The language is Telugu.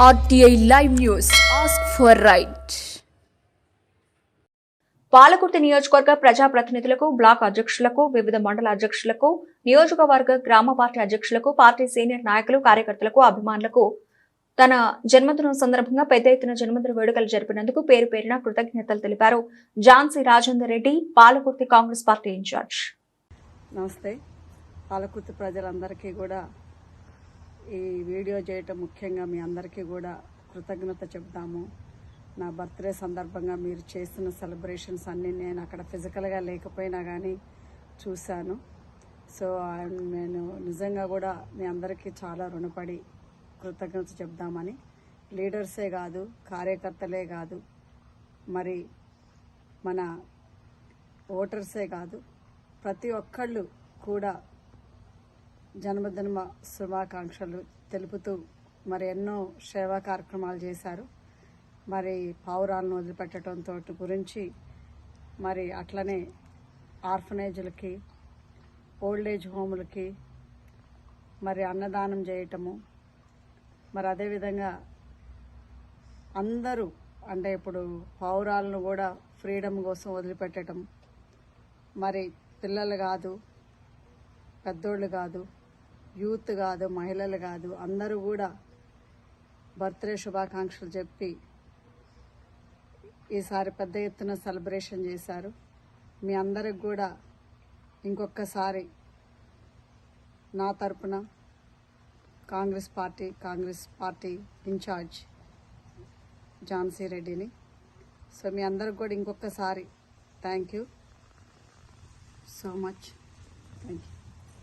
RTI Live News. Ask for right. Palakurthi నియోజకవర్గ ప్రజాప్రతినిధులకు, బ్లాక్ అధ్యక్షులకు, వివిధ మండల అధ్యక్షులకు, నియోజకవర్గ గ్రామ పార్టీ అధ్యక్షులకు, పార్టీ సీనియర్ నాయకులు, కార్యకర్తలకు, అభిమానులకు తన జన్మదినం సందర్భంగా పెద్ద ఎత్తున జన్మదిన వేడుకలు జరిపినందుకు పేరు పేరున కృతజ్ఞతలు తెలిపారు ఝాన్సీ రాజేందర్ రెడ్డి, పాలకుర్తి కాంగ్రెస్ పార్టీ ఇన్ఛార్జ్. నమస్తే. పాలకుర్తి ప్రజలందరికీ కూడా ఈ వీడియో చేయటం ముఖ్యంగా మీ అందరికీ కూడా కృతజ్ఞత చెప్తాము. నా బర్త్డే సందర్భంగా మీరు చేస్తున్న సెలబ్రేషన్స్ అన్నీ నేను అక్కడ ఫిజికల్గా లేకపోయినా కానీ చూశాను. సో నేను నిజంగా కూడా మీ అందరికీ చాలా రుణపడి కృతజ్ఞత చెప్దామని, లీడర్సే కాదు, కార్యకర్తలే కాదు, మరి మన ఓటర్సే కాదు, ప్రతి ఒక్కళ్ళు కూడా జన్మదిన శుభాకాంక్షలు తెలుపుతూ మరి ఎన్నో సేవా కార్యక్రమాలు చేశారు. మరి పావురాలను వదిలిపెట్టడంతో గురించి, మరి అట్లనే ఆర్ఫనేజ్లకి, ఓల్డేజ్ హోములకి మరి అన్నదానం చేయటము, మరి అదేవిధంగా అందరూ అంటే ఇప్పుడు పావురాలను కూడా ఫ్రీడమ్ కోసం వదిలిపెట్టడం, మరి పిల్లలు కాదు, పెద్దోళ్ళు కాదు, యూత్ కాదు, మహిళలు కాదు, అందరూ కూడా బర్త్డే శుభాకాంక్షలు చెప్పి ఈసారి పెద్ద ఎత్తున సెలబ్రేషన్ చేశారు. మీ అందరికి కూడా ఇంకొకసారి నా తరపున కాంగ్రెస్ పార్టీ ఇన్ఛార్జ్ ఝాన్సీ రెడ్డిని, సో మీ అందరికి కూడా ఇంకొకసారి thank you so much. Thank you.